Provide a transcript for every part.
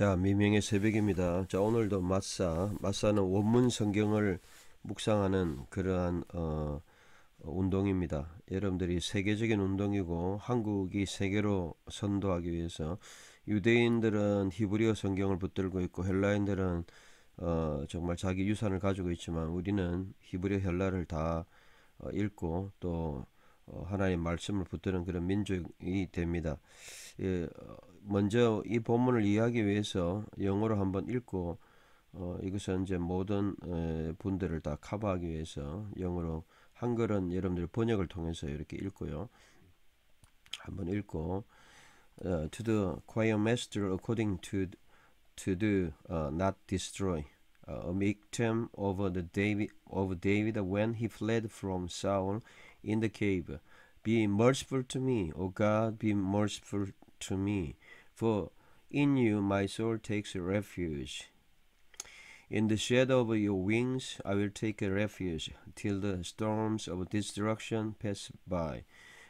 자, 미명의 새벽입니다. 자, 오늘도 마사는 원문 성경을 묵상하는 그러한 운동입니다. 여러분들이 세계적인 운동이고 한국이 세계로 선도하기 위해서 유대인들은 히브리어 성경을 붙들고 있고 헬라인들은 정말 자기 유산을 가지고 있지만 우리는 히브리어 헬라를 다 읽고 또 하나님의 말씀을 붙드는 그런 민족이 됩니다. 예, 먼저 이 본문을 이해하기 위해서 영어로 한번 읽고 이것은 이제 모든 분들을 다 커버하기 위해서 영어로 한글은 여러분들 번역을 통해서 이렇게 읽고요. 한번 읽고 to the choir master according to do not destroy a victim of David when he fled from Saul in the cave. Be merciful to me, O God, be merciful to me, for in you my soul takes refuge. In the shadow of your wings I will take a refuge till the storms of destruction pass by.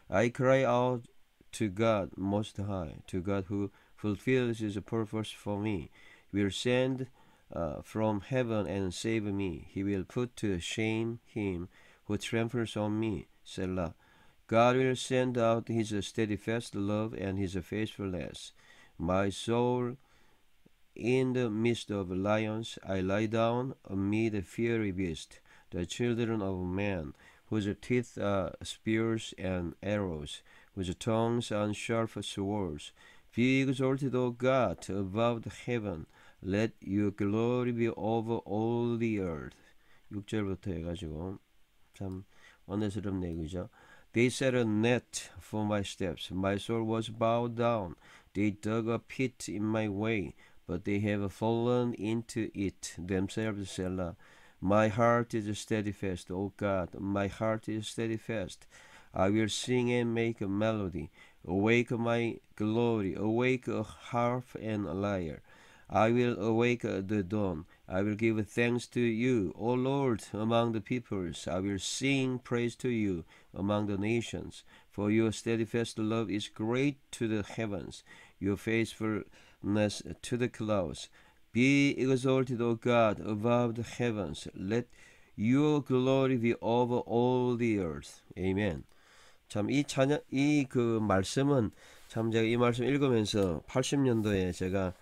I cry out to God Most High, to God who fulfills His purpose for me. He will send from heaven and save me. He will put to shame him who tramples on me. Selah. God will send out His steadfast love and His faithfulness. My soul, in the midst of lions, I lie down amid fiery beasts, the children of man, whose teeth are spears and arrows, whose tongues are sharp swords. Be exalted, O God, above the heaven. Let your glory be over all the earth. 6절부터 해가지고 참 은혜스럽네요, 그죠? They set a net for my steps. My soul was bowed down. They dug a pit in my way, but they have fallen into it themselves. Selah. My heart is steadfast, O God. My heart is steadfast. I will sing and make a melody. Awake, my glory. Awake a harp and a lyre. I will awake the dawn. I will give thanks to you, O Lord, among the peoples. I will sing praise to you among the nations. For your steadfast love is great to the heavens, your faithfulness to the clouds. Be exalted, O God, above the heavens. Let your glory be over all the earth. Amen. 참 이 찬양 이 그 말씀은 참 제가 이 말씀 읽으면서 80년도에 제가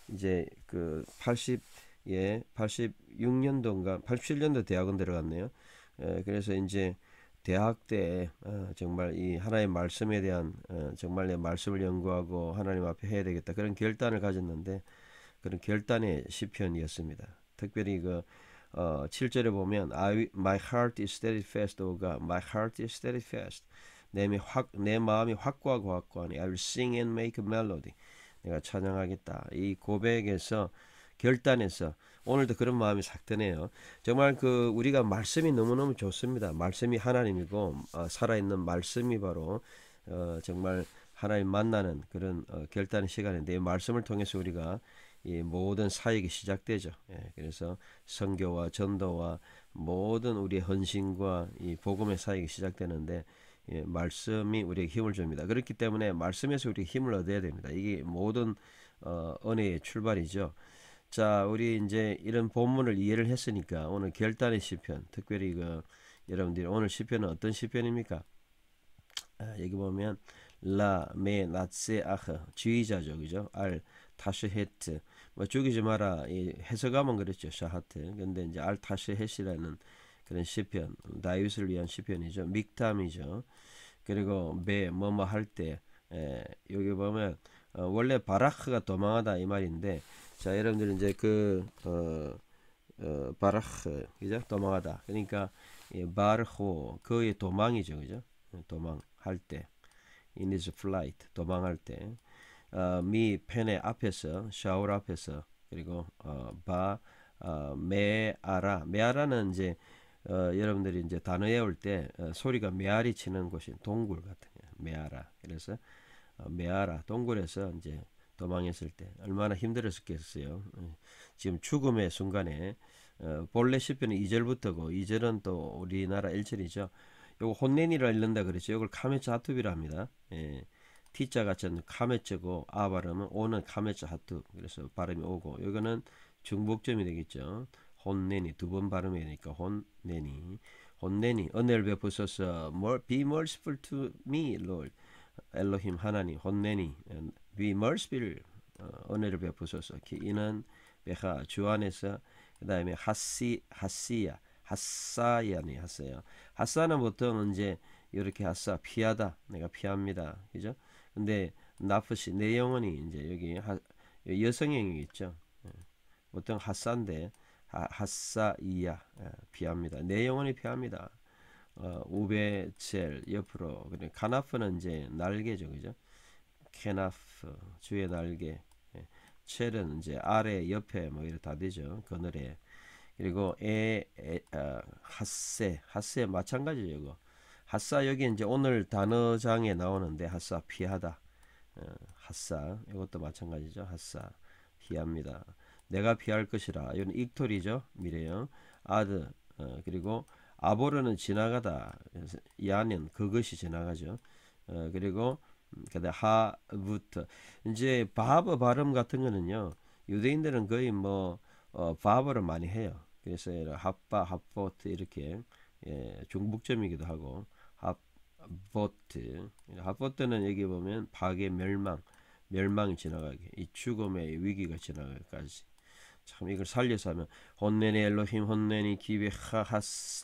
이제 그 86년도인가 87년도 대학원 들어갔네요. 그래서 이제 대학 때 정말 이 하나님의 말씀에 대한 정말 내 말씀을 연구하고 하나님 앞에 해야 되겠다 그런 결단을 가졌는데 그런 결단의 시편이었습니다. 특별히 그 7절에 보면 my heart is steadfast, O God. My heart is steadfast. 내 마음이 확고하니 I will sing and make a melody. 내가 찬양하겠다. 이 고백에서 결단해서 오늘도 그런 마음이 싹 드네요. 정말 그 우리가 말씀이 너무너무 좋습니다. 말씀이 하나님이고 살아있는 말씀이 바로 정말 하나님 만나는 그런 결단의 시간인데 이 말씀을 통해서 우리가 이 모든 사역이 시작되죠. 그래서 선교와 전도와 모든 우리의 헌신과 이 복음의 사역이 시작되는데 말씀이 우리에게 힘을 줍니다. 그렇기 때문에 말씀에서 우리가 힘을 얻어야 됩니다. 이게 모든 은혜의 출발이죠. 자, 우리 이제 이런 본문을 이해를 했으니까 오늘 결단의 시편, 특별히 여러분들이 오늘 시편은 어떤 시편입니까? 여기 보면 라, 메, 나세, 아흐 지휘자죠, 그죠? 알, 타시헤트 뭐 죽이지 마라 이 해석하면 그랬죠, 샤하트. 근데 이제 알 타시헷이라는 그런 시편, 다윗을 위한 시편이죠. 믹탐이죠. 그리고 배 뭐뭐 할 때 여기 보면 원래 바라크가 도망하다 이 말인데 자 여러분들 이제 바라크 그죠? 도망하다. 그러니까 바르호 그의 도망이죠, 그죠? 도망할 때 in his flight 도망할 때 미 펜의 앞에서 샤울 앞에서 그리고 메아라는 이제 여러분들이 이제 단어 외울 때 소리가 메아리 치는 곳이 동굴 같은 메아라. 그래서 메아라 동굴에서 이제 도망했을 때 얼마나 힘들었겠어요. 지금 죽음의 순간에 본래 시편은 2절부터고 2절은 또 우리나라 1절이죠. 요거 혼내니라 읽는다 그랬죠. 이걸 카메차투비라 합니다. T자 같은 카메츠고 아 발음은 오는 카메츠 하트 그래서 발음이 오고 이거는 중복점이 되겠죠. 혼내니 두 번 발음해야 되니까 혼내니 혼내니 은혜를 베푸소서 be merciful to me Lord 엘로힘 하나님 혼내니 be merciful 은혜를 베푸소서 이는 베하 주 안에서 그 다음에 하시야 하사야니 하세요. 하사는 보통 이제 이렇게 하사 피하다 내가 피합니다. 그죠? 근데 나프시 내 영혼이 이제 여기 여성형이겠죠. 보통 하사인데 하사이야 피합니다. 내 영혼이 피합니다. 우베첼 옆으로 그래 카나프는 이제 날개죠, 그죠? 케나프 주의 날개, 첼은 이제 아래 옆에 뭐 이렇게 다 되죠. 그늘에 그리고 하세 마찬가지죠. 이거 하사 여기 이제 오늘 단어장에 나오는데 하사 피하다 하사 이것도 마찬가지죠. 하사 피합니다. 내가 피할 것이라 이건 익토리죠. 미래형 아드 그리고 아보르는 지나가다 야는 그것이 지나가죠. 그리고 그다음 하부터 이제 바브 발음 같은 거는요. 유대인들은 거의 뭐 바브를 많이 해요. 그래서 핫바 핫보트 이렇게 중복점이기도 하고 핫보트 핫보트는 여기 보면 파괴 멸망이 지나가게 이 죽음의 위기가 지나가기까지 참 이걸 살려서 하면 혼내니 엘로힘 혼내니 기베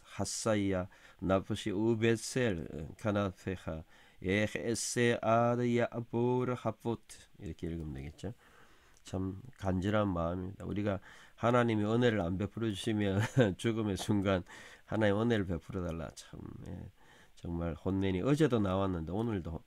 하사이야 나프시 우베셀 카나페하 에헤세 아드야 보르 핫보트 이렇게 읽으면 되겠죠. 참 간절한 마음입니다. 우리가 하나님이 은혜를 안 베풀어 주시면 죽음의 순간 하나님 은혜를 베풀어 달라 참 정말 혼내니 어제도 나왔는데 오늘도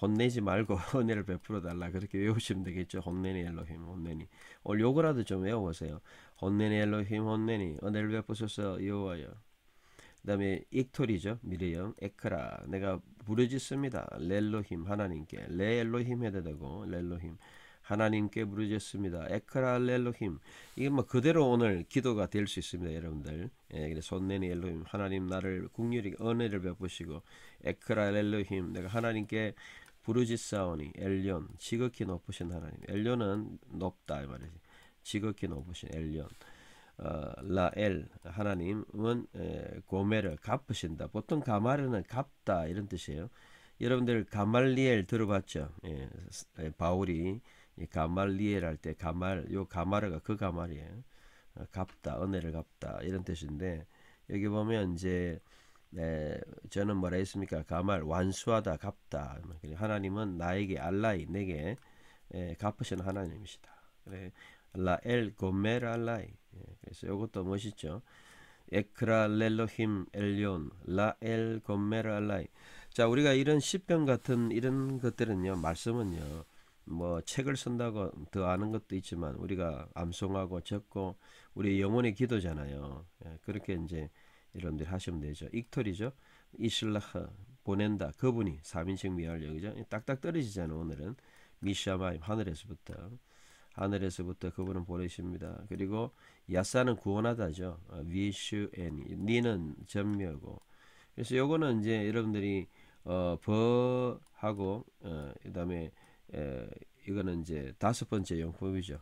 혼내지 말고 은혜를 베풀어 달라 그렇게 외우시면 되겠죠. 혼내니 엘로힘 혼내니 오늘 요거라도 좀 외워보세요. 혼내니 엘로힘 혼내니 은혜를 베푸소서 여호와여. 그 다음에 익토리죠. 미래형 에크라 내가 부르짖습니다. 렐로힘 하나님께 레엘로힘 해도 되고 렐로힘 하나님께 부르짖습니다. 에크라 렐로힘 이게 뭐 그대로 오늘 기도가 될 수 있습니다. 여러분들 그래서 손내니 엘로힘 하나님 나를 국률이 은혜를 베푸시고 에크라 렐로힘 내가 하나님께 부르짖사오니 엘리온 지극히 높으신 하나님 엘리온은 높다 이 말이지 지극히 높으신 엘리온 라엘 하나님은 고메를 갚으신다. 보통 가마르는 갚다 이런 뜻이에요. 여러분들 가말리엘 들어봤죠? 바울이 가말리엘 할 때 요 가마르가 그 가말이에요. 갚다 은혜를 갚다 이런 뜻인데 여기 보면 이제 저는 뭐라 했습니까? 가말 완수하다 갚다. 하나님은 나에게 알라이 내게 갚으신 하나님이시다. 그래 라엘 고멜 알라이 그래서 이것도 멋있죠. 에크라 렐로힘 엘리온 라엘 고멜 알라이. 자 우리가 이런 시편 같은 이런 것들은요 말씀은요 뭐 책을 쓴다고 더 아는 것도 있지만 우리가 암송하고 적고 우리 영혼의 기도잖아요. 그렇게 이제 여러분들 하시면 되죠. 익토리죠. 이슬라흐 보낸다 그분이 3인칭 미활력 그죠? 딱딱 떨어지잖아요. 오늘은 미샤마임 하늘에서부터 그분은 보내십니다. 그리고 야사는 구원하다죠. 위슈애니 니는 전묘고. 그래서 요거는 이제 여러분들이 버하고 그다음에 이거는 이제 다섯 번째 용법이죠.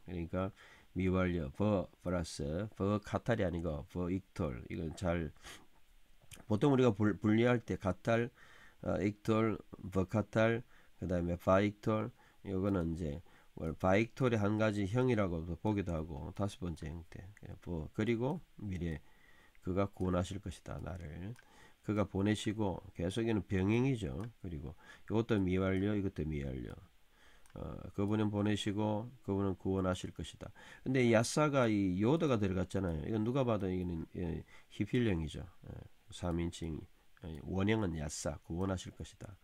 그러니까 미완료 버 플러스 버 카탈이 아니고 버 익톨 이건 잘 보통 우리가 분리할 때 카탈 익톨 버 카탈 그다음에 바익톨 이거는 이제 바익톨의 한 가지 형이라고 보기도 하고 다섯 번째 형태 그리고 미래 그가 구원하실 것이다 나를 그가 보내시고 계속에는 병행이죠. 그리고 이것도 미완료 이것도 미완료 그분은 보내시고 그분은 구원하실 것이다. 근데 야사가 이 요더가 들어갔잖아요. 이건 누가 봐도 이거는 히필령이죠. 3인칭 원형은 야사 구원하실 것이다.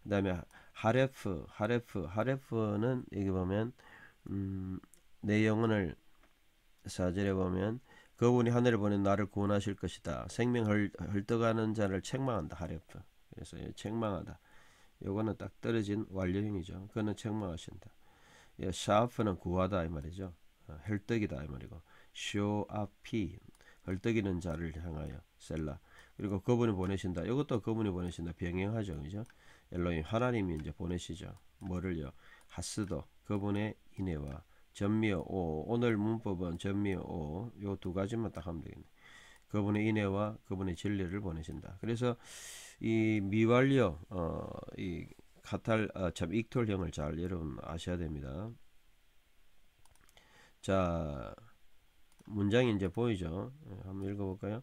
그 다음에 하레프는 여기 보면 내 영혼을 4절에 보면 그분이 하늘에 보낸 나를 구원하실 것이다. 생명 헐떡하는 자를 책망한다. 하레프. 그래서 책망하다. 요거는 딱 떨어진 완료형이죠. 그는 책망하신다. 샤프는 구하다 이 말이죠. 헐떡이다 이 말이고 쇼아피 헐떡이는 자를 향하여 셀라 그리고 그분이 보내신다. 이것도 그분이 보내신다. 병행하죠. 그죠? 엘로힘 하나님이 이제 보내시죠. 뭐를요? 하스도 그분의 인애와 전미어 오 오늘 문법은 전미어 오요 두 가지만 딱 하면 되겠네. 그분의 인애와 그분의 진리를 보내신다. 그래서 이 미완료 이 카탈 참 익톨형을 잘 여러분 아셔야 됩니다. 자 문장이 이제 보이죠? 한번 읽어볼까요?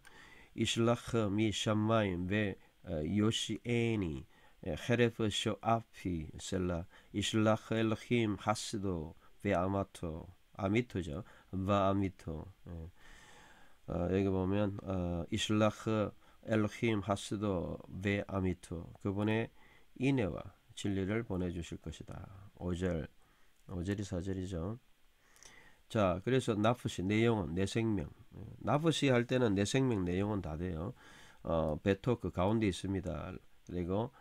이슬라흐 미 샴마임 베 요시에니 헤레프 쇼아피 셀라 이슬라흐 엘로힘 하스도 베 아마토 아미토죠. 바 아미토 여기 보면 이슬라흐 엘로힘 하스도 베 아미토 그분의 인애와 진리를 보내주실 것이다. 5절 5절이 4절이죠. 자 그래서 나프시 내 영혼 내 생명 나프시 할 때는 내 생명 내 영혼 다 돼요. 베토 그 가운데 있습니다. 그리고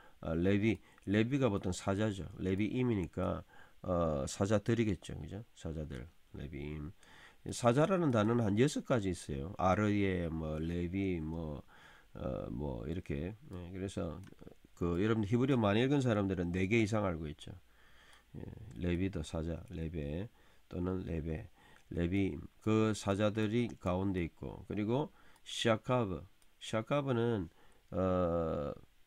레비가 보통 사자죠. 레비임이니까 사자들이겠죠. 그죠? 사자들 레비임 사자라는 단어는 한 6가지 있어요. 아르예 뭐 레비 뭐 이렇게 그래서 그 여러분 히브리어 많이 읽은 사람들은 4개 이상 알고 있죠. 레비도 사자 레베 또는 레비 그 사자들이 가운데 있고 그리고 샤카브는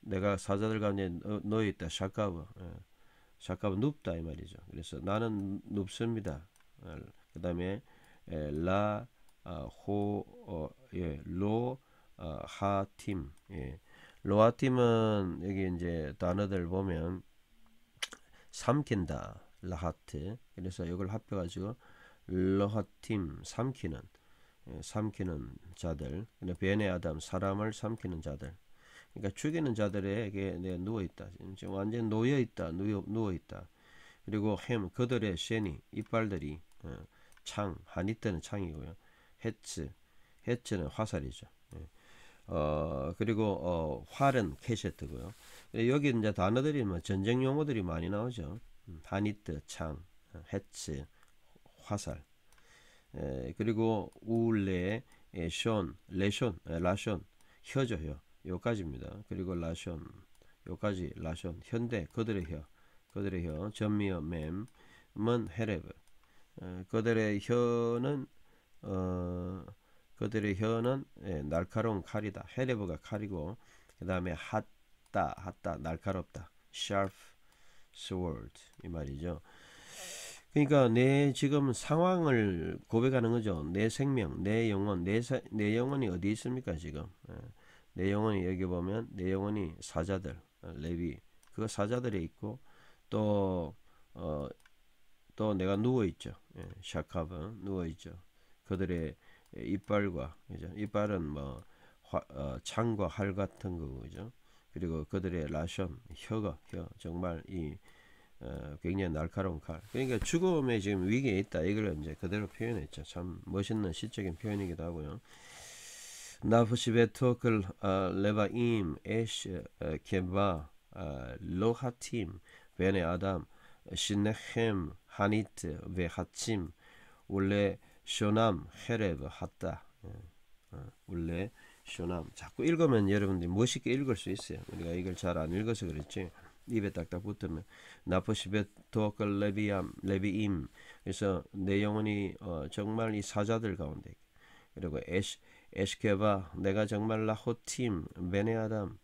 내가 사자들 가운데 놓여 있다. 샤카브 눕다 이 말이죠. 그래서 나는 눕습니다. 그다음에 로 하팀 로하팀은 여기 이제 단어들 보면 삼킨다 라하트 그래서 이걸 합해가지고 러하팀 삼키는 자들 베네 아담 사람을 삼키는 자들 그러니까 죽이는 자들에게 누워 있다 지금 완전 놓여 있다 누워 있다 그리고 햄 그들의 쉐니 이빨들이 하니트는 창이고요 헤츠는 화살이죠 그리고 활은 캐세트고요 여기 이제 단어들이 뭐 전쟁 용어들이 많이 나오죠 하니트 창 헤츠 화살 그리고 우레 라숀 혀죠 혀 요까지입니다. 그리고 라숀 요까지 라숀 현대 그들의 혀 전미어 맴은 헤레브 그들의 혀는 날카로운 칼이다. 헤레브가 칼이고 그 다음에 핫다 날카롭다. sharp sword 이 말이죠. 그러니까 내 지금 상황을 고백하는 거죠. 내 생명, 내 영혼, 내 영혼이 어디 있습니까 지금? 내 영혼이 여기 보면 내 영혼이 사자들, 레위, 그 사자들에 있고 또 내가 누워 있죠. 샤카브 누워 있죠. 그들의 이빨과 그죠? 이빨은 뭐 창과 활 같은 거죠. 그리고 그들의 라션 혀 정말 이 굉장히 날카로운 칼. 그러니까 죽음의 지금 위기에 있다. 이걸 이제 그대로 표현했죠. 참 멋있는 시적인 표현이기도 하고요. 나프시베토클 레바임 에시 케바 로하팀 베네 아담 시네헴 하니트 베하침 울레 쇼남 헤레브 핫다 울레 쇼남 자꾸 읽으면 여러분들이 멋있게 읽을 수 있어요. 우리가 이걸 잘 안 읽어서 그렇지. 입에 딱딱 붙으면 나프시베토클 레비임 그래서 내 영혼이 정말 이 사자들 가운데 그리고 에시케바 내가 정말 라호팀 베네아담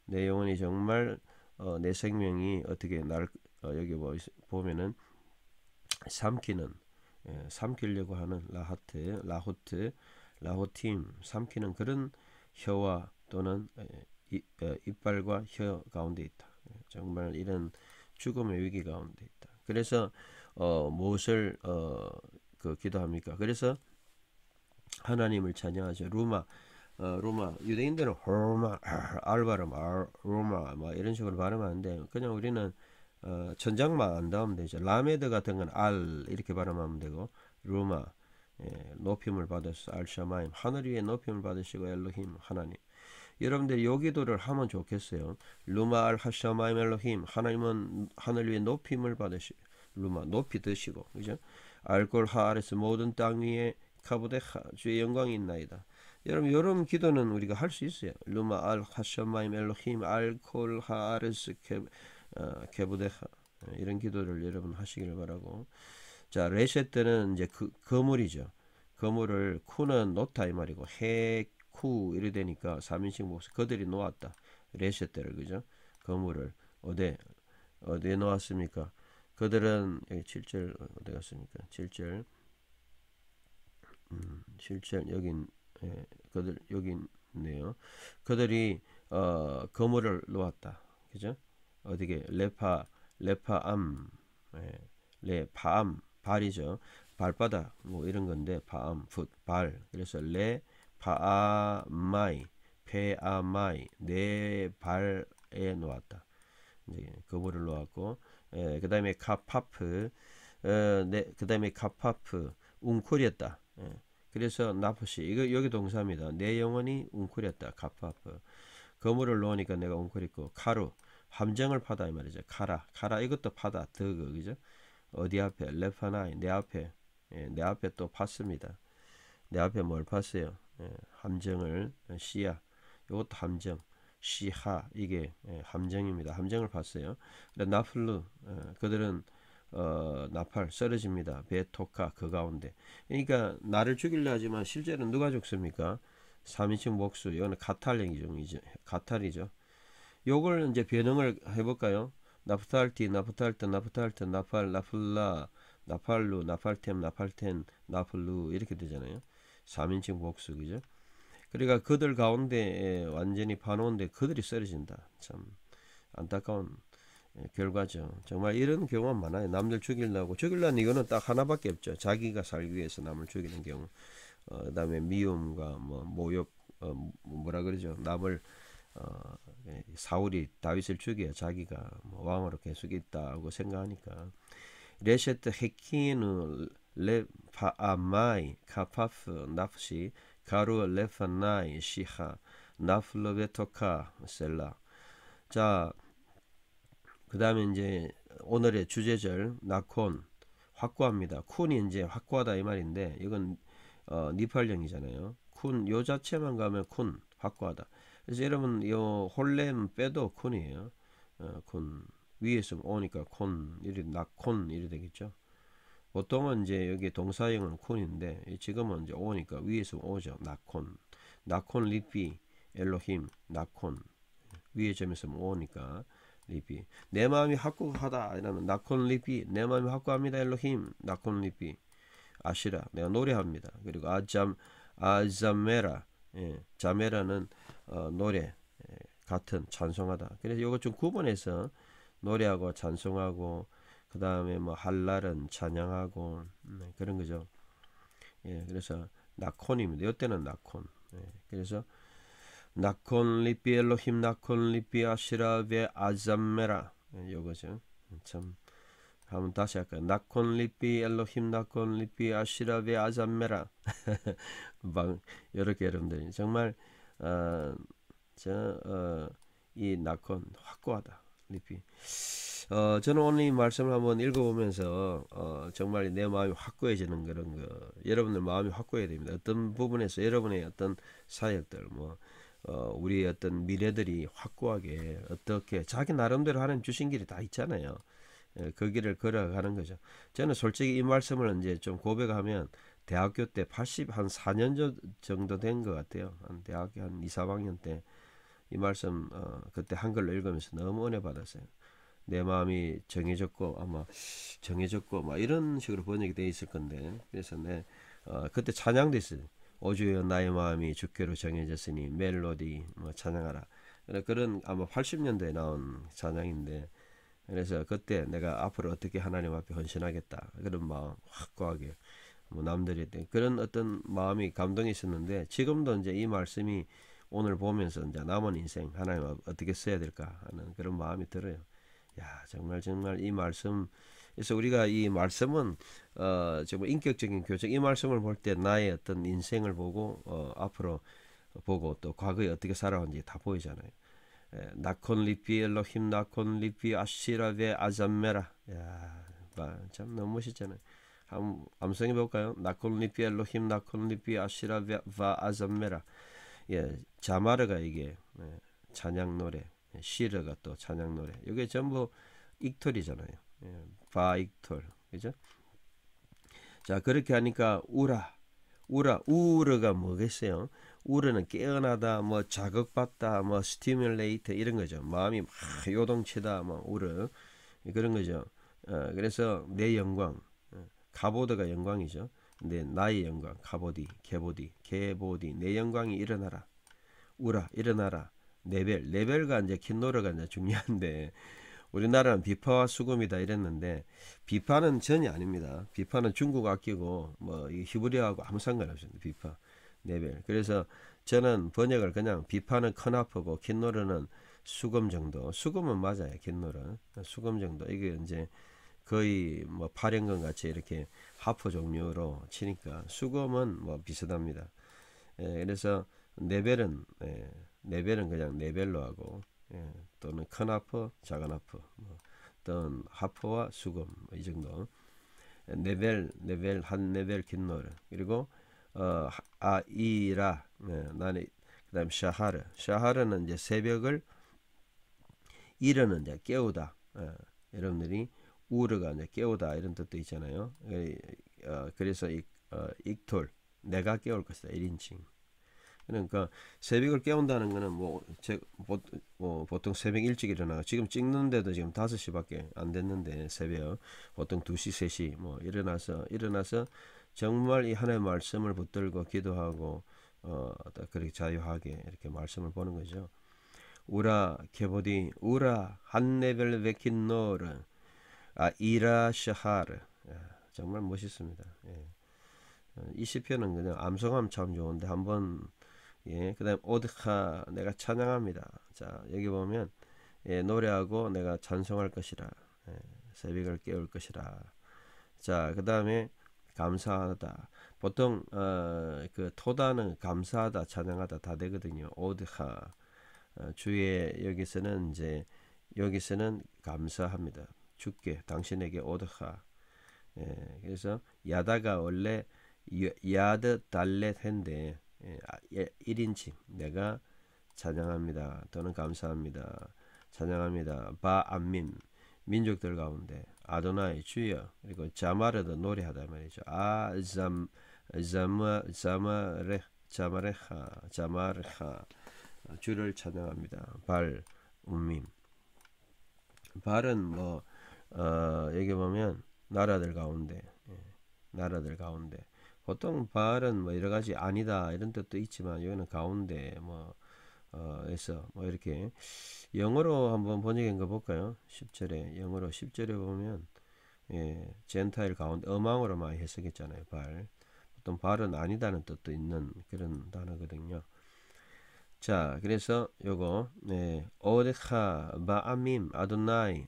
내 영혼이 정말 내 생명이 어떻게 날 여기 보면은 삼키려고 하는 라호팀 삼키는 그런 혀와 또는 이빨과 혀 가운데 있다. 정말 이런 죽음의 위기 가운데 있다. 그래서 무엇을 기도합니까? 그래서 하나님을 찬양하죠. 루마 유대인들은 호마 알바름 루마 뭐 이런 식으로 발음하는데 그냥 우리는 천장만 안 닿으면 되죠. 라메드 같은 건 알 이렇게 발음하면 되고 루마 높임을 받으시고 알샤마임 하늘 위에 높임을 받으시고 엘로힘 하나님 여러분들이 요 기도를 하면 좋겠어요. 루마 알 하샤마임 엘로힘 하나님은 하늘 위에 높임을 받으시고 루마 높이 드시고 그죠? 알골 하아레스 모든 땅 위에 카보데하 주의 영광이 있나이다. 여러분 이런 기도는 우리가 할 수 있어요. 루마 알 하샤마임 엘로힘 알골 하아레스 케부데하 이런 기도를 여러분 하시길 바라고. 자, 레셋 때는 이제 그 거물이죠. 거물을 쿠는 놓다 이 말이고 해쿠 이래 되니까 3인칭 복수 그들이 놓았다. 레셋 때를 그죠? 거물을 어디에 놓았습니까? 그들은 여기 7절 어디 갔습니까? 7절 7절 여긴 그들 여기 있네요. 그들이 거물을 놓았다. 그죠? 어디게 레파암 레파암 발이죠. 발바닥 뭐 이런 건데 파암 발 그래서 레파아마이 페아마이 네 발에 놓았다. 이제 거물을 놓았고 그다음에 카파프 그다음에 카파프 웅크렸다. 그래서 나프시 이거 여기 동사입니다. 내 영혼이 웅크렸다. 카파프 거물을 놓으니까 내가 웅크렸고 카루 함정을 파다 이 말이죠. 카라 이것도 파다 더그 그죠? 어디 앞에 레파나이 내 앞에 내 앞에 또 팠습니다. 내 앞에 뭘 팠어요? 함정을 시야 이것도 함정 시하 이게 함정입니다. 함정을 팠어요. 나플루 그들은 나팔 쓰러집니다. 베토카 그 가운데. 그러니까 나를 죽이려 하지만 실제는 누가 죽습니까? 3인칭 복수 이거는 가탈령이죠. 가탈이죠. 요걸 이제 변형을 해볼까요? 나프탈티, 나프탈트, 나프탈트, 나팔, 나플라, 나팔루, 나팔템, 나팔텐, 나플루 이렇게 되잖아요. 3인칭 복수 그죠? 그러니까 그들 가운데 완전히 파놓은데 그들이 쓰러진다. 참 안타까운 결과죠. 정말 이런 경우가 많아요. 남들 죽이려는 이거는 딱 하나밖에 없죠. 자기가 살기 위해서 남을 죽이는 경우. 그다음에 미움과 뭐 모욕, 뭐라 그러죠. 남을 사울이 다윗을 죽여 자기가 뭐 왕으로 계속 있다고 생각하니까. 레셰트 헤키누 레파아마이 카파프 나프시 가루 레파나이 시하 나플로베토카 셀라. 자, 그 다음에 이제 오늘의 주제절 나콘 확고합니다. 쿤이 이제 확고하다 이 말인데 이건 니팔령이잖아요. 쿤 요 자체만 가면 쿤 확고하다. 그래서 여러분 요 홀렘 빼도 쿤이에요. 쿤 위에서 오니까 콘 이리 나콘 이리 되겠죠. 보통은 이제 여기 동사형은 쿤인데 지금은 이제 오니까 위에서 오죠. 나콘 리피 엘로힘 나콘 위에 점에서 오니까 리피 내 마음이 확고하다 이러면 나콘 리피 내 마음이 확고합니다. 엘로힘 나콘 리피 아시라 내가 노래합니다. 그리고 아자메라 자메라는 노래 같은 찬송하다. 그래서 이거 좀 구분해서 노래하고 찬송하고 그 다음에 뭐 할랄은 찬양하고 그런 거죠. 그래서 나콘입니다. 이때는 나콘. 그래서 나콘 리피 엘로힘 나콘 리피 아시라 베 아잠메라 요거죠. 참 한번 다시 할까요? 나콘 리피 엘로힘 나콘 리피 아시라 베 아잠메라 이렇게 여러분들이 정말 이 나콘 확고하다 리피. 저는 오늘 이 말씀을 한번 읽어보면서 정말 내 마음이 확고해지는 그런 거. 여러분들 마음이 확고해야 됩니다. 어떤 부분에서 여러분의 어떤 사역들 우리 어떤 미래들이 확고하게 어떻게 자기 나름대로 하는 주신 길이 다 있잖아요. 그 길을 걸어가는 거죠. 저는 솔직히 이 말씀을 이제 좀 고백하면 대학교 때 한 4년 정도 된 것 같아요. 한 대학교 한 2, 3학년 때 이 말씀 그때 한글로 읽으면서 너무 은혜 받았어요. 내 마음이 정해졌고 아마 정해졌고 막 이런 식으로 번역이 돼 있을 건데 그래서 그때 찬양도 있어요. 오주여 나의 마음이 주께로 정해졌으니 멜로디 뭐 찬양하라. 그런 아마 80년대에 나온 찬양인데 그래서 그때 내가 앞으로 어떻게 하나님 앞에 헌신하겠다 그런 마음 확고하게 뭐 남들이 그런 어떤 마음이 감동이 있었는데 지금도 이제 이 말씀이 오늘 보면서 이제 남은 인생 하나님 어떻게 써야 될까 하는 그런 마음이 들어요. 야 정말 이 말씀 그래서 우리가 이 말씀은 정말 인격적인 교정 이 말씀을 볼 때 나의 어떤 인생을 보고 앞으로 보고 또 과거에 어떻게 살아왔는지 다 보이잖아요. 나콘 리피 엘로힘 나콘 리피 아시라베 아잠메라. 야, 참 너무 멋있잖아요. 한번 암송해 볼까요? 나콘 리피 엘로힘 나콘 리피 아시라베 아잠메라. 자마르가 이게 찬양 노래. 시르가 또 찬양 노래. 이게 전부 익톨이잖아요. 바익톨. 그죠? 자, 그렇게 하니까 우르가 뭐겠어요? 우르는 깨어나다, 뭐 자극받다, 뭐 스티뮬레이트 이런 거죠. 마음이 막 요동치다, 뭐 우르 그런 거죠. 그래서 내 영광, 가보드가 영광이죠. 근데 나의 영광, 개보디, 내 영광이 일어나라, 우라 일어나라. 레벨가 이제 킨노르가 이제 중요한데 우리나라는 비파와 수금이다 이랬는데 비파는 전혀 아닙니다. 비파는 중국 악기고 뭐 히브리어하고 아무 상관없습니다. 비파 레벨. 그래서 저는 번역을 그냥 비파는 커나프고 킨노르는 수금 정도. 수금은 맞아요. 킨노르 수금 정도. 이게 이제 거의 뭐 파랭건 같이 이렇게 하프 종류로 치니까 수금은 뭐 비슷합니다. 그래서 레벨은 그냥 레벨로 하고 또는 큰 하프, 작은 하프, 뭐, 또는 하프와 수금 뭐 이 정도. 레벨 한 레벨 긴 노래. 그리고 아이라 나는 그다음 샤하르는 이제 새벽을 이르는 이제 깨우다. 여러분들이 우르가 이제 깨우다 이런 뜻도 있잖아요. 그래서 익톨 내가 깨울 것이다 1인칭. 그러니까 새벽을 깨운다는 거는 보통 새벽 일찍 일어나 지금 찍는데도 지금 5시밖에 안 됐는데 새벽 보통 2시 3시 뭐 일어나서 정말 이 하나님의 말씀을 붙들고 기도하고 그렇게 자유하게 이렇게 말씀을 보는 거죠. 우라 케보디 우라 한네벨 베킨 노르 이라 샤하르. 정말 멋있습니다. 이 시편은 그냥 암송하면 참 좋은데 한번 그다음 오드카 내가 찬양합니다. 자 여기 보면 노래하고 내가 찬송할 것이라 새벽을 깨울 것이라. 자 그다음에 감사하다. 보통 그 토다는 감사하다, 찬양하다 다 되거든요. 오드카 주의 여기서는 감사합니다. 주께 당신에게 오드카. 그래서 야다가 원래 야드 달렛인데 1인칭 내가 찬양합니다 또는 감사합니다 찬양합니다 바암밈 민족들 가운데 아도나이 주여. 그리고 자마르도 노래하다 말이죠. 자마레하 주를 찬양합니다. 발 음밈. 발은 뭐 여기 보면 나라들 가운데 보통 발은 뭐 여러 가지 아니다 이런 뜻도 있지만 여기는 가운데 에서 뭐 이렇게 영어로 한번 번역한 거 볼까요? 10절에 영어로 10절에 보면 젠타일 가운데 어망으로 많이 해석했잖아요. 발. 보통 발은 아니다는 뜻도 있는 그런 단어거든요. 자, 그래서 요거 오데카 바아밈 아도나이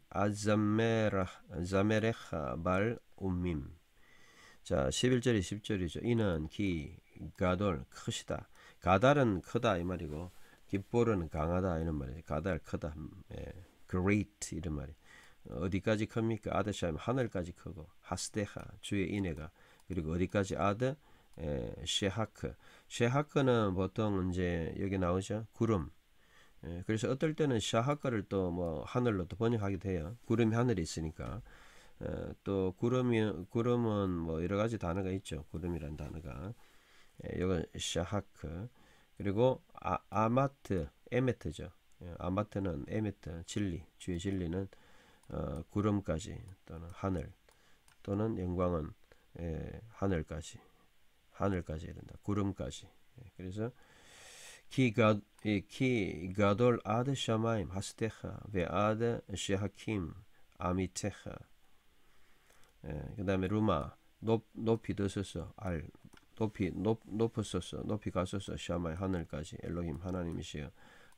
자메레하 발 um밈. 자, 11절이 10절이죠. 이는 기 가돌 크시다. 가달은 크다 이 말이고 깃볼은 강하다 이런 말이에요. 가달 크다. great 이런 말이. 어디까지 큽니까? 아드샤임 하늘까지 크고 하스데하 주의 인애가. 그리고 어디까지 아드 셰하크는 보통 이제 여기 나오죠. 구름. 그래서 어떨 때는 샤하크를 또 뭐 하늘로 또 번역하기도 해요. 구름이 하늘에 있으니까. 또 구름은 뭐 여러 가지 단어가 있죠. 구름이란 단어가. 이건 샤하크. 그리고 아마트, 에메트죠. 아마트는 에메트, 진리. 주의 진리는 구름까지 또는 하늘 또는 영광은 하늘까지 이른다. 구름까지. 그래서 키 가돌 아드 샤마임 하스테하 베 아드 샤하킴 아미테하. 그 다음에 루마 높이 드소서 높았소서 높이 가소서 샤마이 하늘까지 엘로힘 하나님이시여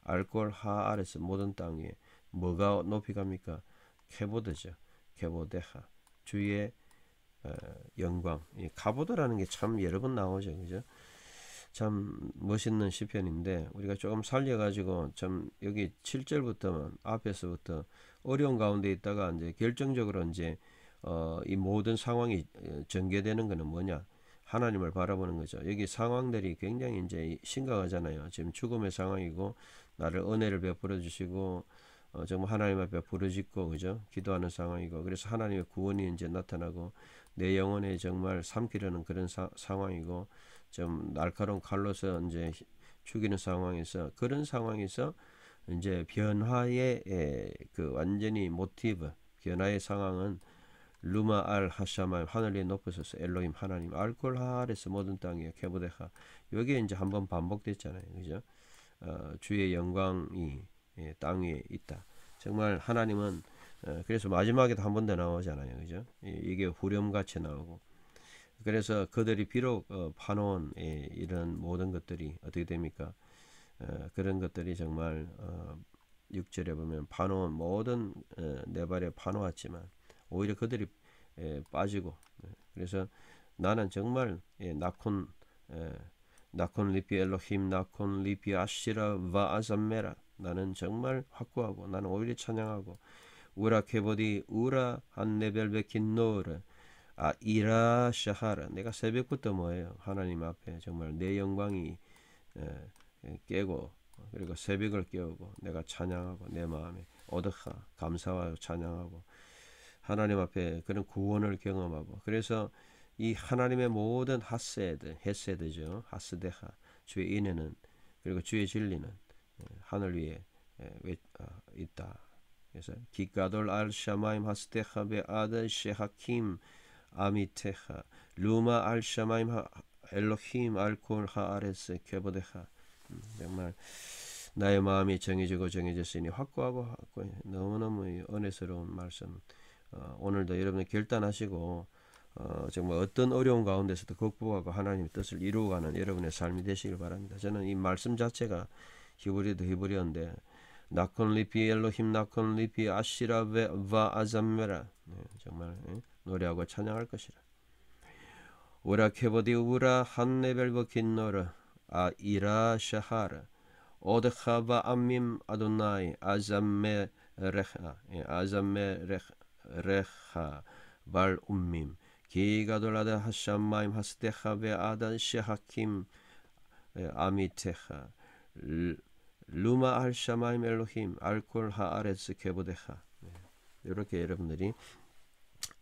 알골 하 아래서 모든 땅 위에 뭐가 높이 갑니까? 케보드죠. 케보데하 주의 영광. 이 가보드라는 게 참 여러 번 나오죠. 그죠? 참 멋있는 시편인데 우리가 조금 살려가지고 참 여기 7절부터만 앞에서부터 어려운 가운데 있다가 이제 결정적으로 이제 이 모든 상황이 전개되는 것은 뭐냐? 하나님을 바라보는 거죠. 여기 상황들이 굉장히 이제 심각하잖아요. 지금 죽음의 상황이고 나를 은혜를 베풀어 주시고 정말 하나님 앞에 부르짖고 그죠? 기도하는 상황이고 그래서 하나님의 구원이 이제 나타나고 내 영혼에 정말 삼키려는 그런 상황이고 좀 날카로운 칼로서 이제 죽이는 상황에서 그런 상황에서 이제 변화의 그 완전히 모티브 변화의 상황은 루마 알 하샤마 하늘 위에 높으소서 엘로힘 하나님 알콜 하알에서 모든 땅에 케보데하 여기에 이제 한번 반복됐잖아요 그죠 주의 영광이 땅 위에 있다 정말 하나님은 그래서 마지막에도 한 번 더 나오잖아요 그죠 이게 후렴같이 나오고 그래서 그들이 비록 파놓은 이런 모든 것들이 어떻게 됩니까 그런 것들이 정말 6절에 보면 파놓은 모든 내 발에 파놓았지만 오히려 그들이 빠지고 그래서 나는 정말 나콘 리피 엘로힘 나콘 리피 아시라 바 아잠메라 나는 정말 확고하고 나는 오히려 찬양하고 우라 케보디 우라 한네벨베킨 노르 이라 샤하라 내가 새벽부터 뭐예요 하나님 앞에 정말 내 영광이 깨고 그리고 새벽을 깨우고 내가 찬양하고 내 마음에 오덕하 감사와 찬양하고 하나님 앞에 그런 구원을 경험하고 그래서 이 하나님의 모든 헤세드죠 하스데하 주의 인애는 그리고 주의 진리는 하늘 위에 있다. 그래서 기가돌 알 샤마임 하스데하 베아드 셰하킴 아미테하 루마 알 샤마임 엘로힘 알콜 하아레스 케보데하 정말 나의 마음이 정해졌으니 확고하고 너무너무 은혜스러운 말씀 오늘도 여러분 결단하시고 정말 어떤 어려운 가운데서도 극복하고 하나님의 뜻을 이루어가는 여러분의 삶이 되시길 바랍니다. 저는 이 말씀 자체가 히브리도 히브리어인데 나콘 리피 엘로힘 나콘 리피 아시라 바 아잠메라 정말 노래하고 찬양할 것이라 우라 케보디 우라 한네벨버 긴노르 이라 샤하르 오드하바 암밈 아도나이 아잠메 레하 발 움밈 기가돌라다 하샴마임 하스테하베 아단 셰하킴 아미테하 루마 알샤마임 엘로힘 알콜 하아레스 케보데하 이렇게 여러분들이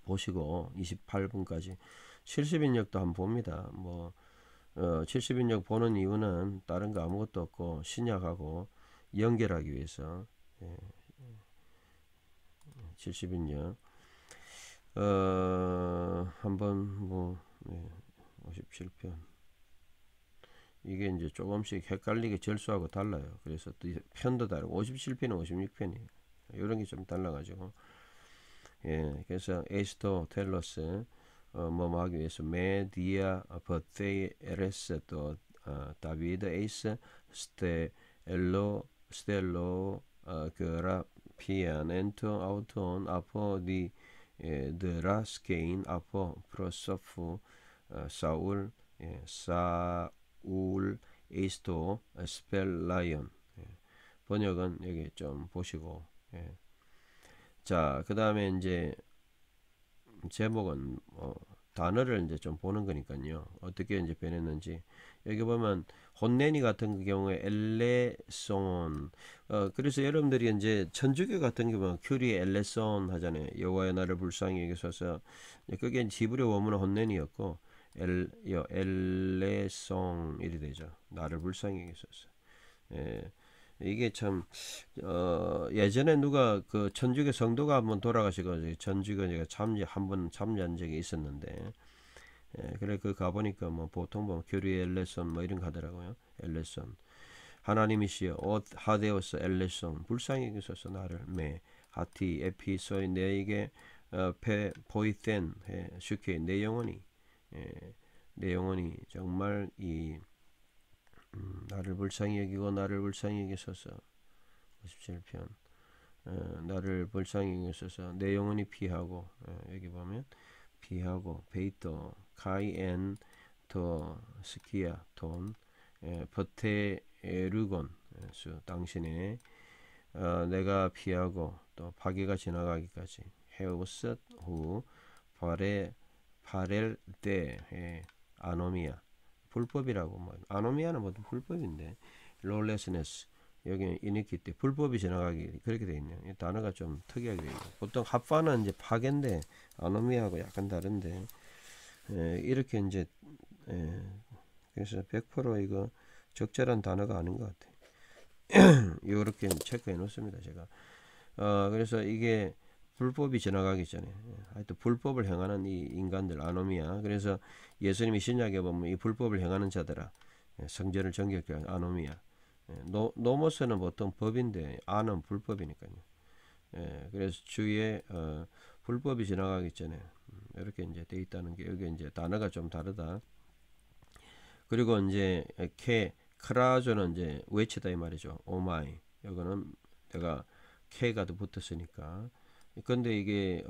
보시고 28분까지 70인역도 한번 봅니다. 70인역 보는 이유는 다른 거 아무것도 없고 신약하고 연결하기 위해서 70인역 한번 57편 이게 이제 조금씩 헷갈리게 절수하고 달라요. 그래서 또 편도 다르고 57편은 56편이에요. 이런 게 좀 달라가지고 그래서 에스토 텔로스 뭐 하기 위해서 메디아 버테이 에레스 또 다비드 에이스 스텔로 그라피안 엔토 아우톤 아포 디 드라스케인 아포 프로소프 사울 에이스토 스펠라이온 번역은 여기 좀 보시고 자 그 다음에 이제 제목은 단어를 이제 좀 보는 거니까요. 어떻게 이제 변했는지 여기 보면 혼내니 같은 경우에 엘레손 그래서 여러분들이 이제 천주교 같은 경우는 큐리 엘레손 하잖아요. 여호와의 나를 불쌍히 여기소서 그게 히브리 원문은 혼내니였고 엘레송 이리 되죠. 나를 불쌍히 여기소서. 이게 참 예전에 누가 그 천주교 성도가 한번 돌아가시고 천주교 제가 한번 참여한 적이 있었는데 그래 그 가보니까 뭐 보통 뭐 교리 엘레손 뭐 이런 거 하더라고요. 엘레손 하나님이시여 하데오스 엘레손 불쌍히 여기소서 나를 메 하티 에피소이 내게 포이텐 슈케 내 영혼이 정말 이 나를 불쌍히 여기고 나를 불쌍히 여기소서 57편 나를 불쌍히 여기소서 내 영혼이 피하고 여기 보면 피하고 베이토 카이엔 더 스키야 돈 버테 루곤 수 당신의 내가 피하고 또 파괴가 지나가기까지 헤오스 후 바렐 때 아노미아 불법이라고 뭐 아노미아는 모두 불법인데 롤레스네스 여기는 iniquity, 불법이 지나가기 그렇게 되어 있네요. 이 단어가 좀 특이하게 되어 있네요. 보통 합파는 이제 파괴인데 아노미하고 약간 다른데 이렇게 이제 그래서 100% 이거 적절한 단어가 아닌 것 같아요. 이렇게 체크해 놓습니다 제가. 그래서 이게 불법이 지나가기 전에 하여튼 불법을 행하는 이 인간들 아노미야. 그래서 예수님이 신약에 보면 이 불법을 행하는 자들아 성전을 정결케 하는 아노미야. 노모스는 보통 법인데 아는 불법이니까요. 그래서 주위에 불법이 지나가기 전에 이렇게 이제 돼 있다는 게 여기 이제 단어가 좀 다르다. 그리고 이제 크라조는 이제 외치다 이 말이죠. 오마이. 이거는 내가 K가 더 붙었으니까. 근데 이게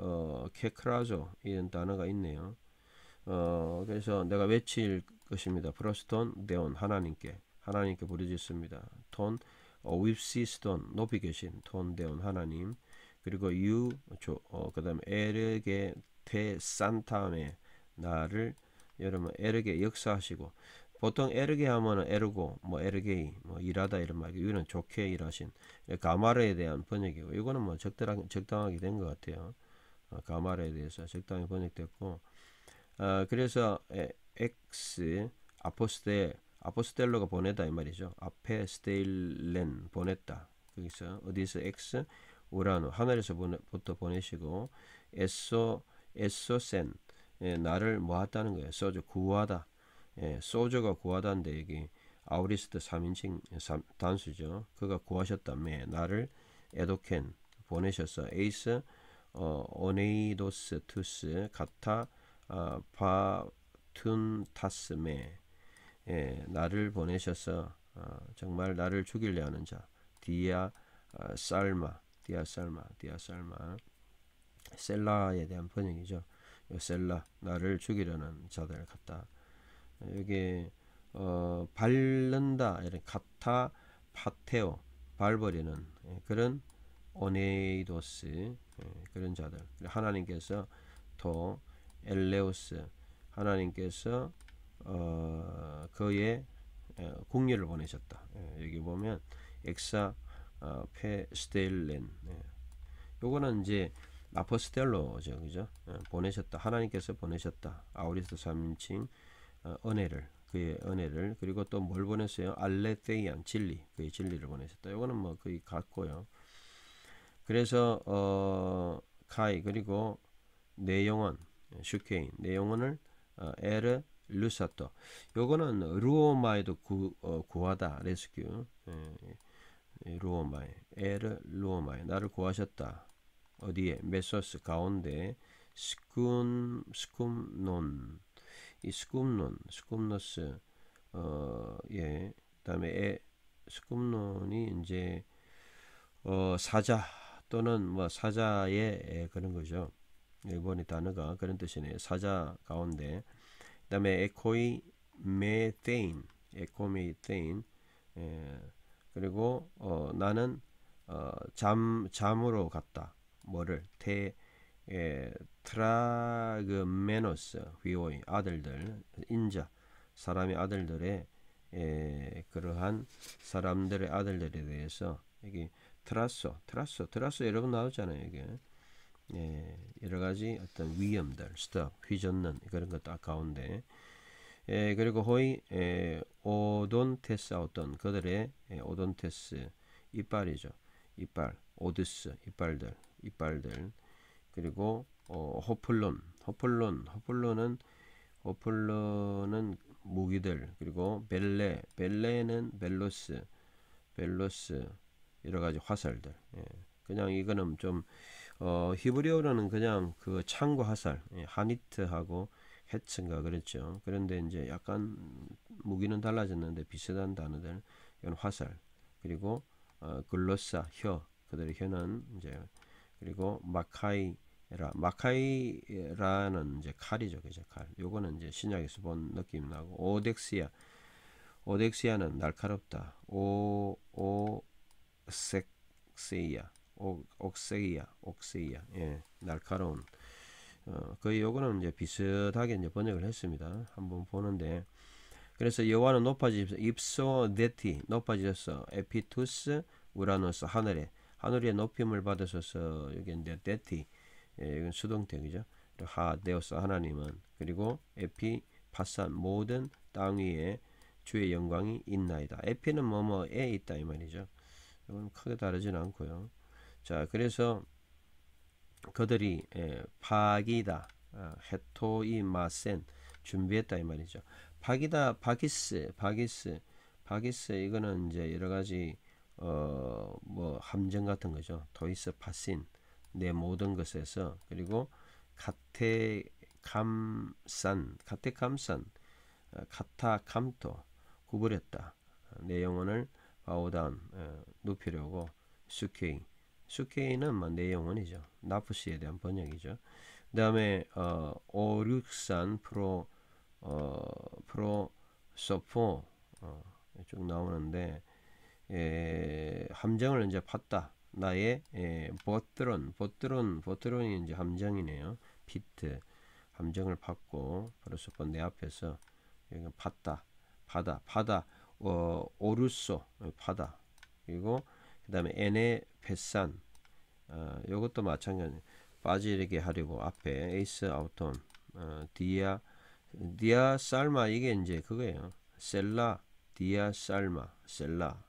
크라조 이런 단어가 있네요. 그래서 내가 외칠 것입니다. 프로스톤 데온 하나님께 부르짖습니다. 톤 윕시스톤 높이 계신 톤 데온 하나님. 그리고 그다음에 에르게 테 산타메 나를 여러분 에르게 역사하시고 보통 에르게 하면은 에르고 뭐 에르게이 뭐 일하다 이런 말이고 이거는 좋게 일하신 가마르에 대한 번역이고 이거는 뭐 적당하게 된 것 같아요. 가마르에 대해서 적당히 번역됐고 그래서 X 아포스텔로가 보내다 이 말이죠. 아페스텔렌 보냈다. 거기서 어디서 X 우라노 하늘에서부터 보내시고 에소센 나를 모았다는 거예요. 소조 구하다. 소조가 구하다인데 여기 아우리스트 3인칭 단수죠. 그가 구하셨다며 나를 에도켄 보내셨어. 에이스 오네이도스 투스 가타 바툰타스메 나를 보내셔서 정말 나를 죽이려 하는 자 디아 살마 셀라에 대한 번역이죠. 셀라 나를 죽이려는 자들 같다. 여기 밟는다 이런 카타 파테오 밟으려는 그런 오네이도스 그런 자들 하나님께서 또 엘레오스 하나님께서 그의 궁녀를 보내셨다. 여기 보면 엑사 페스텔렌 요거는 이제 아포스텔로죠, 그죠? 보내셨다. 하나님께서 보내셨다. 아우리스도 3인칭 그의 은혜를 그리고 또 뭘 보냈어요? 알레테이안 진리 그의 진리를 보내셨다. 요거는 뭐 거의 같고요. 그래서 카이 그리고 내 영혼 슈케인 내 영혼을 에르 루사토 요거는 루오마에도 구하다 레스큐 루오마에 에르 루오마에 나를 구하셨다. 어디에 메소스 가운데 스쿰논 이 스쿰노스 그다음에 스쿰논이 이제 사자 또는 뭐 사자의 그런 거죠. 일본의 단어가 그런 뜻이네요. 사자 가운데 그다음에 에코메테인 그리고 나는 잠으로 갔다. 뭐를 트라그메노스 휘오이 아들들 인자 사람의 아들들의 그러한 사람들의 아들들에 대해서 여기 트라스 여러분 나오잖아요. 이게 여러 가지 어떤 위험들 휘젓는 그런 것도 가운데 그리고 호이 오돈테스 어떤 그들의 오돈테스 이빨이죠. 이빨 오드스 이빨들 그리고 호플론은 무기들 그리고 벨레는 벨로스 여러 가지 화살들 그냥 이거는 좀 히브리어로는 그냥 그 창고 화살 하니트하고 해츠인가 그랬죠. 그런데 이제 약간 무기는 달라졌는데 비슷한 단어들 이건 화살 그리고 글로사 혀 그들의 혀는 이제 그리고 마카이라는 이제 칼이죠, 그죠? 칼. 요거는 이제 신약에서 본 느낌이 나고 오덱시아는 날카롭다. 옥세이야. 날카로운. 거의 요거는 이제 비슷하게 이제 번역을 했습니다. 한번 보는데 그래서 여호와는 높아지셨어. 입소 데티 높아지셨어. 에피투스 우라노스 하늘에 높임을 받으셔서 여기 이제 데티 이건 수동태이죠. 하 데오스 하나님은 그리고 에피 파산 모든 땅 위에 주의 영광이 있나이다. 에피는 뭐뭐에 있다 이 말이죠. 이건 크게 다르진 않고요. 자 그래서 그들이 파기다 헤토이마센 준비했다 이 말이죠. 파기다 바기스 이거는 이제 여러 가지 뭐 함정 같은 거죠. 토이스 파신 내 모든 것에서 그리고 카테감산 카타감토 구부렸다. 내 영혼을 바오다운 눕히려고 수케이는 내 영혼이죠. 나프시에 대한 번역이죠. 그 다음에 오륙산 프로소포 쭉 나오는데 함정을 이제 팠다. 나의 보트론이 이제 함정이네요. 피트 함정을 팠고 프로소포 내 앞에서 팠다. 바다 오르소 바다 그리고 그 다음에 에네 뱃산 요것도 마찬가지 빠지게 하려고 앞에 에이스 아우톤 디아 살마 이게 이제 그거예요. 셀라 디아 살마 셀라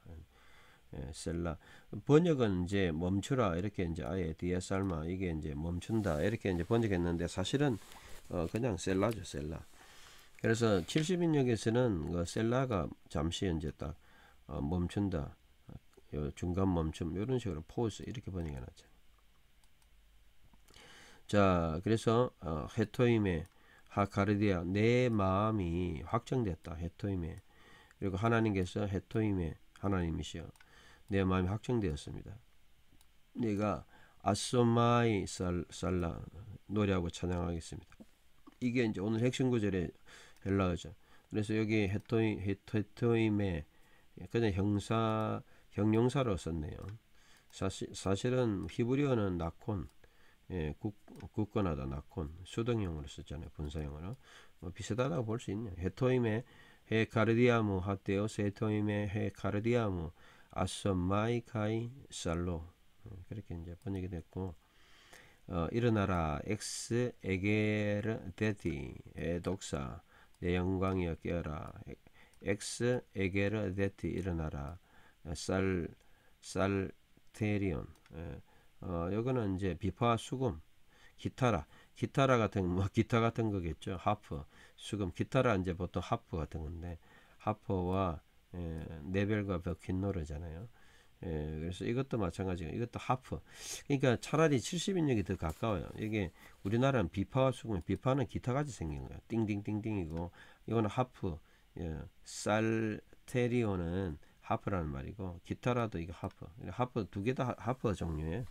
번역은 이제 멈추라 이렇게 이제 아예 디아 살마 이게 이제 멈춘다 이렇게 이제 번역했는데 사실은 그냥 셀라죠 셀라. 그래서 70인역에서는 그 셀라가 잠시 이제 딱 멈춘다. 중간 멈춤 이런 식으로 포즈 이렇게 번역해놨죠. 자 그래서 헤토임의 하카르디아 내 마음이 확정됐다. 헤토임의 그리고 하나님께서 헤토임의 하나님이시여 내 마음이 확정되었습니다. 내가 아소마이 살라 노래하고 찬양하겠습니다. 이게 이제 오늘 핵심 구절의 헬라어죠. 그래서 여기 헤토임의 그냥 형용사로 썼네요. 사실은 히브리어는 나콘 굳건하다 나콘 수동형으로 썼잖아요. 분사형으로 뭐 비슷하다고 볼 수 있네요. 헤토임의 헤카르디아무 하테오스 헤토임의 헤카르디아무 아소마이카이 살로 그렇게 이제 번역이 됐고 일어나라 엑스 에게르 데티의 독사 내 영광이여 깨어라 엑스 에게르 데티 일어나라 살테리온 요거는 이제 비파 수금 기타 같은 기타 같은 거겠죠. 하프 수금 기타라 이제 보통 하프 같은 건데 하프와 네벨과 벽힌 노래잖아요. 그래서 이것도 마찬가지고 이것도 하프 그러니까 차라리 70인역이 더 가까워요. 이게 우리나라는 비파와 수금 비파는 기타같이 생긴 거예요. 띵띵띵띵이고 이거는 하프 살테리온은 하프라는 말이고 기타라도 이거 하프 두 개 다 하프 종류예요.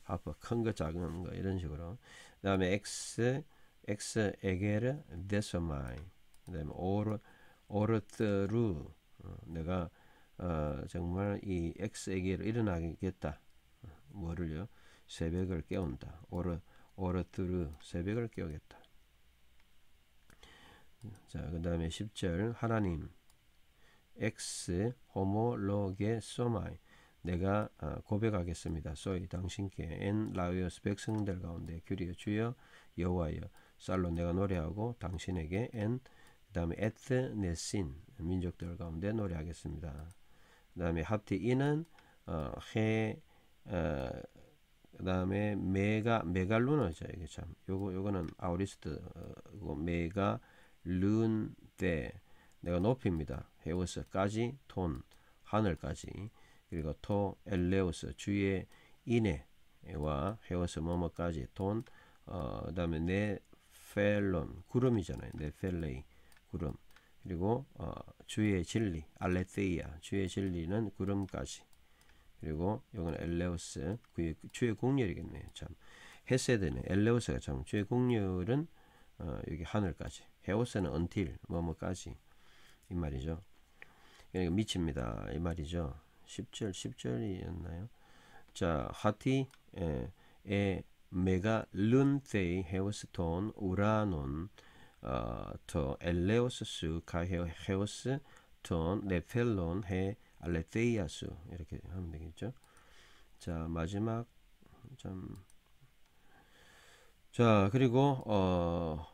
하프 큰 거 작은 거 이런 식으로 그 다음에 엑스 에게르 데소마이 그 다음에 오르트루 내가 정말 이 X에게로 일어나겠다. 뭐를요? 새벽을 깨운다. 오르트르 새벽을 깨우겠다. 자, 그 다음에 10절 하나님 X 호모로게 소마이 내가 고백하겠습니다. 소이 당신께 엔 라위오스 백성들 가운데 규리여 주여 여호와여 살로 내가 노래하고 당신에게 엔 그 다음에 에트네신 민족들 가운데 노래하겠습니다. 그 다음에 하티 이는 그 다음에 메갈루너죠. 이게 참 요거는 아우리스트 메갈룬데 내가 높입니다. 헤오스까지 톤 하늘까지 그리고 토 엘레오스 주의 인해와 헤오스 뭐뭐까지 톤 그 다음에 네펠론 구름이잖아요. 네펠레이 구름 그리고 주의 진리 알레테이아 주의 진리는 구름까지 그리고 이건 엘레오스 주의 공렬이겠네요. 참 헤세드는 엘레오스가 참 주의 공렬은 여기 하늘까지 헤오스는 언틸 뭐뭐까지 이 말이죠. 그러니까 미칩니다 이 말이죠. 10절이었나요? 자 하티 메가 룬테이 헤오스톤 우라논 터 엘레오스 수 카헤오스 톤 네펠론 해 알레테이아수 이렇게 하면 되겠죠. 자 마지막 자 그리고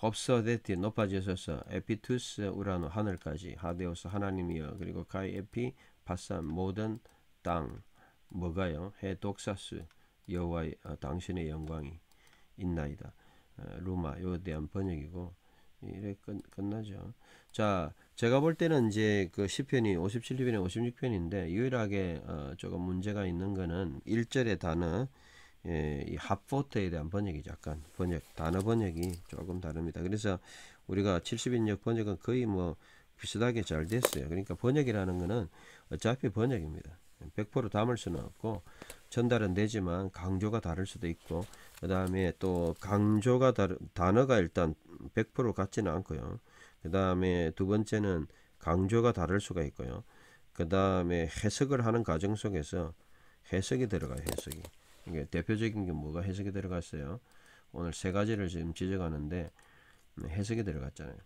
홉서데티 높아지셔서 에피투스 우라노 하늘까지 하데오스 하나님이여 그리고 가이 에피 바산 모든 땅 뭐가요? 해 독사스 여호와의 당신의 영광이 있나이다. 루마 요에 대한 번역이고 이래 끝나죠. 자 제가 볼 때는 이제 그 시편이 57편이 56편인데 유일하게 조금 문제가 있는 거는 1절의 단어 이 핫포트에 대한 번역이 약간 단어 번역이 조금 다릅니다. 그래서 우리가 70인역 번역은 거의 뭐 비슷하게 잘 됐어요. 그러니까 번역이라는 거는 어차피 번역입니다. 100% 담을 수는 없고 전달은 되지만 강조가 다를 수도 있고 그 다음에 또 단어가 일단 100% 같지는 않고요. 그 다음에 두 번째는 강조가 다를 수가 있고요. 그 다음에 해석을 하는 과정 속에서 해석이 들어가요. 해석이. 이게 대표적인 게 뭐가 해석이 들어갔어요. 오늘 세 가지를 지금 지적하는데 해석이 들어갔잖아요.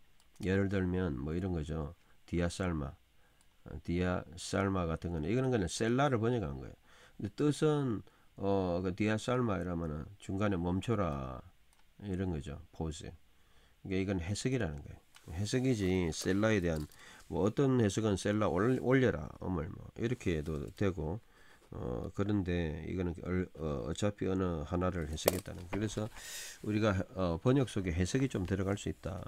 예를 들면 뭐 이런 거죠. 디아살마 같은 거는 이거는 그냥 셀라를 번역한 거예요. 근데 뜻은 그 디아살마이라면은 중간에 멈춰라 이런 거죠. 포즈. 그러니까 이건 해석이라는 거예요. 해석이지 셀라에 대한 뭐 어떤 해석은 셀라 올려라 어물 뭐 이렇게 해도 되고 그런데 이거는 어차피 어느 하나를 해석했다는 그래서 우리가 번역 속에 해석이 좀 들어갈 수 있다.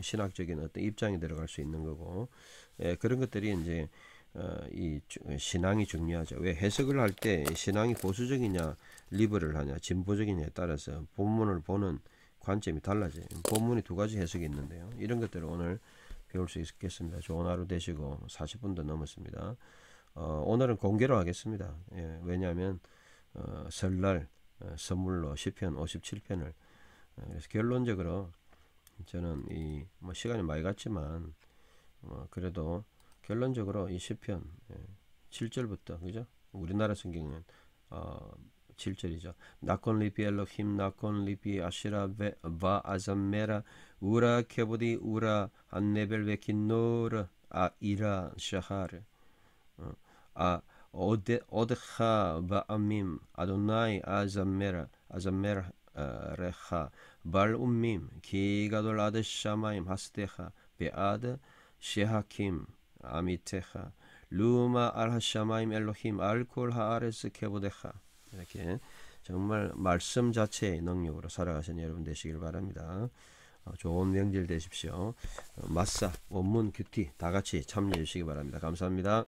신학적인 어떤 입장이 들어갈 수 있는 거고 그런 것들이 이제 이 신앙이 중요하죠. 왜 해석을 할 때 신앙이 보수적이냐 리버를 하냐 진보적이냐에 따라서 본문을 보는 관점이 달라져요. 본문이 두 가지 해석이 있는데요. 이런 것들을 오늘 배울 수 있겠습니다. 좋은 하루 되시고 40분도 넘었습니다. 오늘은 공개로 하겠습니다. 예, 왜냐하면 설날 선물로 시편 57편을 그래서 결론적으로 저는 뭐 시간이 많이 갔지만 그래도 결론적으로 이 시편 7절부터 그죠? 우리나라 성경은 7절이죠. 나콘 리피 엘로힘 나콘 리피 아시라 바 아잠메라 우라 케보디 우라 안네벨 베킨노르 이라 샤하르 오드하 바암밈 아도나이 아잠메라 레하 발움밈 기가돌 아드 샤마임 하스테하 베아드 시하킴 아미테하 루마 알하샤마임 엘로힘 알콜 하아레스 케보데하 이렇게 정말 말씀 자체의 능력으로 살아가시는 여러분 되시길 바랍니다. 좋은 명절 되십시오. 마사 원문 큐티 다 같이 참여해 주시기 바랍니다. 감사합니다.